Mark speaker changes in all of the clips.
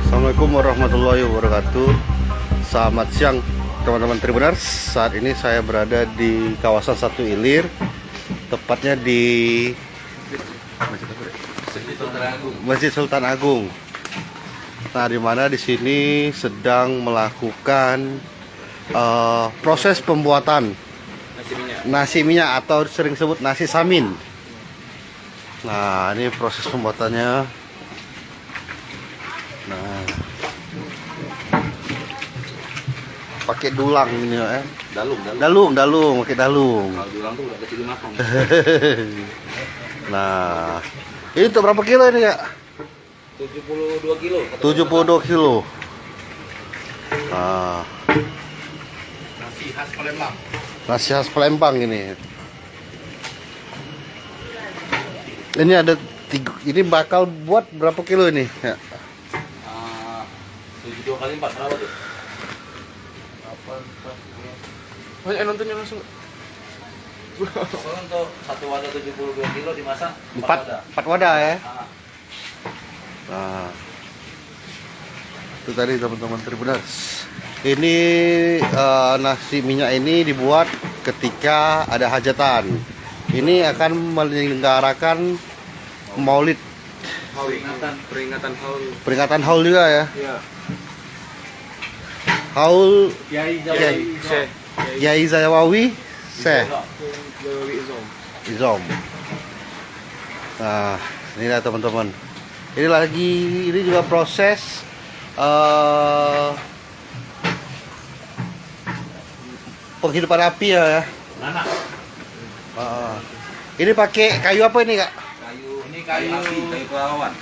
Speaker 1: Assalamualaikum warahmatullahi wabarakatuh. Selamat siang teman-teman Tribuners. Saat ini saya berada di kawasan 1 Ilir, tepatnya di Masjid Sultan Agung. Nah, di mana di sini sedang melakukan proses pembuatan nasi minyak atau sering disebut nasi samin. Nah, ini proses pembuatannya. Nah, pakai dulang ini ya. Dalung, pakai dalung.
Speaker 2: Kalau dulang tuh udah kecil matang.
Speaker 1: Nah, ini untuk berapa kilo ini, Kak?
Speaker 2: 72 kilo.
Speaker 1: 72 kilo. Nah,
Speaker 2: Nasi khas Palembang.
Speaker 1: nasi khas Palembang ini. Ini ada ini bakal buat berapa kilo ini? Ya.
Speaker 2: 72 kali 4 berapa tuh? 8, 4, 10. Banyak nontonnya langsung. Kalau untuk satu wadah 72 kilo dimasak
Speaker 1: 4 wadah ya. Nah, itu tadi teman-teman Tribuners. Ini nasi minyak ini dibuat ketika ada hajatan. Ini akan menyelenggarakan Maulid, peringatan haul juga ya.
Speaker 2: Iya.
Speaker 1: Haul
Speaker 2: Yai
Speaker 1: Yai Zawawi Syekh Izom. Nah, inilah teman-teman. Ini juga proses penghidupan api ya.
Speaker 2: Nanak.
Speaker 1: Ini pakai kayu apa ini, Kak?
Speaker 2: Kayu belawan.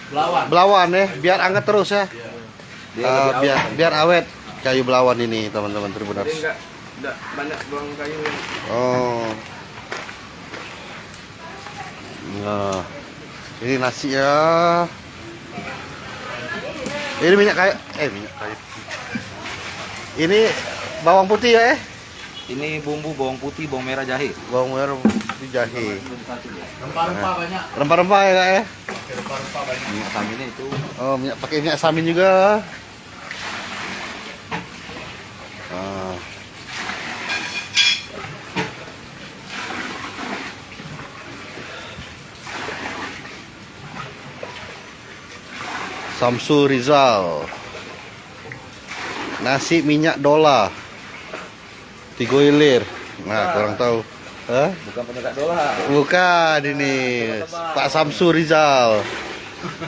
Speaker 1: Belawan ya, biar anget terus ya.
Speaker 2: Dia
Speaker 1: Biar awet kayu belawan ini, teman-teman Tribuners.
Speaker 2: enggak banyak buang kayu.
Speaker 1: Oh. Nah, ini nasinya. Ini minyak kayu. Ini bawang putih ya?
Speaker 2: Ini bumbu bawang putih, bawang merah, jahe.
Speaker 1: Bawang merah putih, jahe.
Speaker 2: Rempah-rempah banyak.
Speaker 1: Rempah-rempah ya, Kak ya?
Speaker 2: Pakai rempah-rempah banyak. Minyak saminnya itu.
Speaker 1: Oh, pakai minyak samin juga. Samsu Rizal, nasi minyak dola 3 Ilir. Nah, kurang tahu. Hah?
Speaker 2: Bukan penyedap dola.
Speaker 1: Bukan ini Pak Samsu Rizal.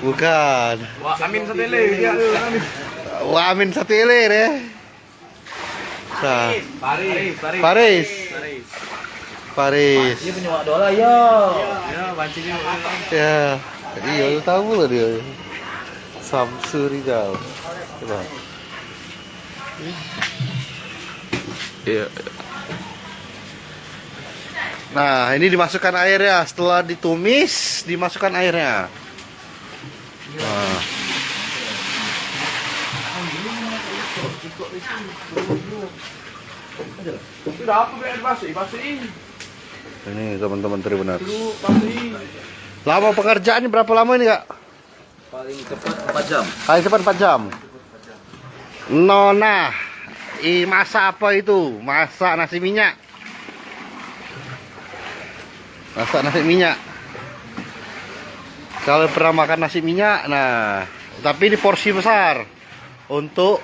Speaker 1: Bukan.
Speaker 2: Wah, Amin satu ilir. Iya, Amin.
Speaker 1: Wah, Amin 1 Ilir ya. Nah, Paris.
Speaker 2: Dia penyewak dola, yo. Ya, bancinya.
Speaker 1: Ya, jadi tahu lah dia. Samsu Rizal. Coba. Iya. Nah, ini dimasukkan airnya. Setelah ditumis, dimasukkan airnya. Nah.
Speaker 2: Sudah apa basi ini.
Speaker 1: Ini teman-teman Tribuners.
Speaker 2: Basi.
Speaker 1: Lama pengerjaannya berapa lama ini, Kak?
Speaker 2: Paling cepat 4 jam.
Speaker 1: Paling cepat 4 jam. Nona, masak apa itu? Masak nasi minyak. Masak nasi minyak. Kalau pernah makan nasi minyak, nah, tapi ini porsi besar untuk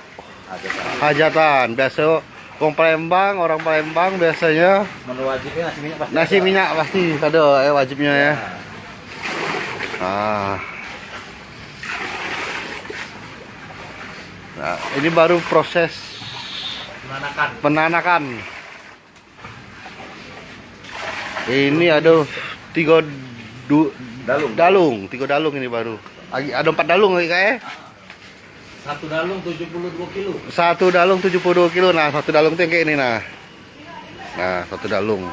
Speaker 1: hajatan. Biasa orang Palembang biasanya
Speaker 2: Menu wajibnya nasi minyak pasti.
Speaker 1: nasi minyak pasti ada wajibnya ya. Nah, ini baru proses penanakan. Ini ada 3 dalung ini baru. Ada 4 dalung lagi, Kak ya?
Speaker 2: Satu dalung 72 kilo.
Speaker 1: 1 dalung 72 kilo. Nah, 1 dalung itu yang kayak ini nah. Nah, 1 dalung.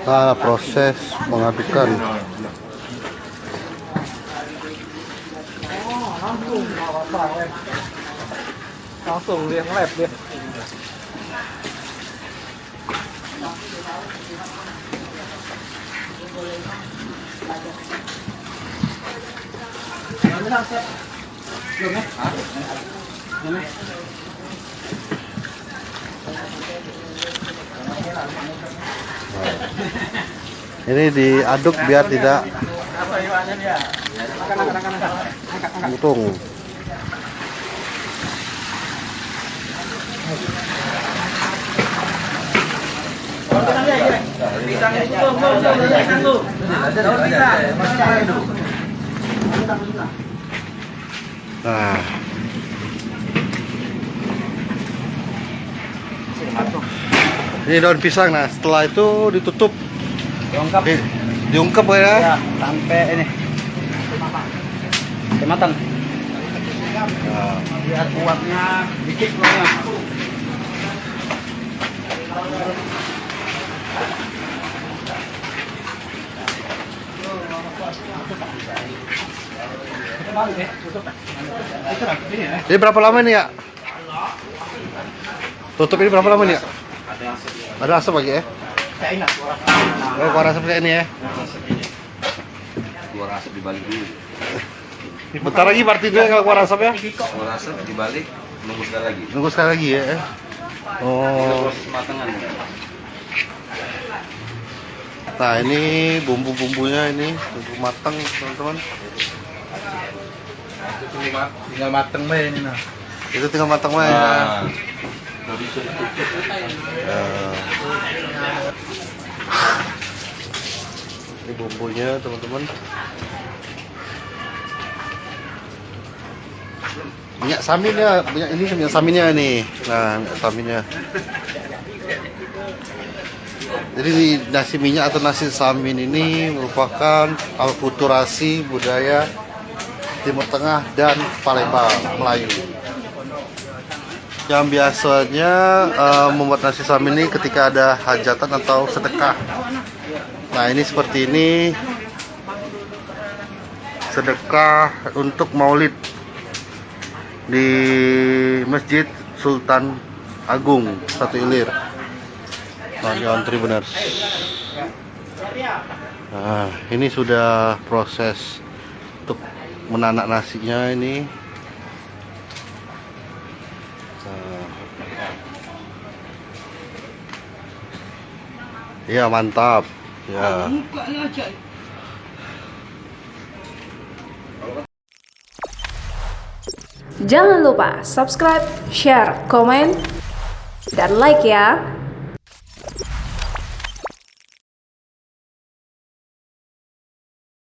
Speaker 1: Nah, proses mengadukkan.
Speaker 2: Langsung dia nge-lab dia.
Speaker 1: Ini diaduk biar tidak untung. Nah, ini daun pisang. Nah, setelah itu ditutup,
Speaker 2: Diungkap
Speaker 1: diungkep ya.
Speaker 2: ya sampai ini. Sampai matang.
Speaker 1: Nah,
Speaker 2: Biar kuatnya dikit kuahnya.
Speaker 1: ini berapa lama nih ya? Tutup ini berapa lama nih ya? Ada asap lagi ya? Oh, keluar asap kayak ini ya?
Speaker 2: Keluar asap dibalik dulu.
Speaker 1: Bentar lagi berarti itu ya kalau keluar asap ya?
Speaker 2: Keluar asap dibalik, nunggu sekali lagi.
Speaker 1: Nunggu sekali lagi ya? Oh.
Speaker 2: Matangan.
Speaker 1: Nah, ini bumbu-bumbunya ini bumbu matang teman-teman.
Speaker 2: Tinggal mateng aja ini nah.
Speaker 1: Itu tinggal matang mah ya. Ini bumbunya teman-teman. Minyak saminnya, minyak saminnya nih. Nah, minyak saminnya. Jadi nasi minyak atau nasi samin ini merupakan akulturasi budaya Timur Tengah dan Palembang Melayu. Yang biasanya membuat nasi samin ini ketika ada hajatan atau sedekah. Nah, ini seperti ini, sedekah untuk maulid di Masjid Sultan Agung Satu Ilir. Nah, ini antri benar. Nah, ini sudah proses untuk menanak nasinya ini. Ya, mantap. Ya.
Speaker 3: Jangan lupa subscribe, share, komen, dan like ya.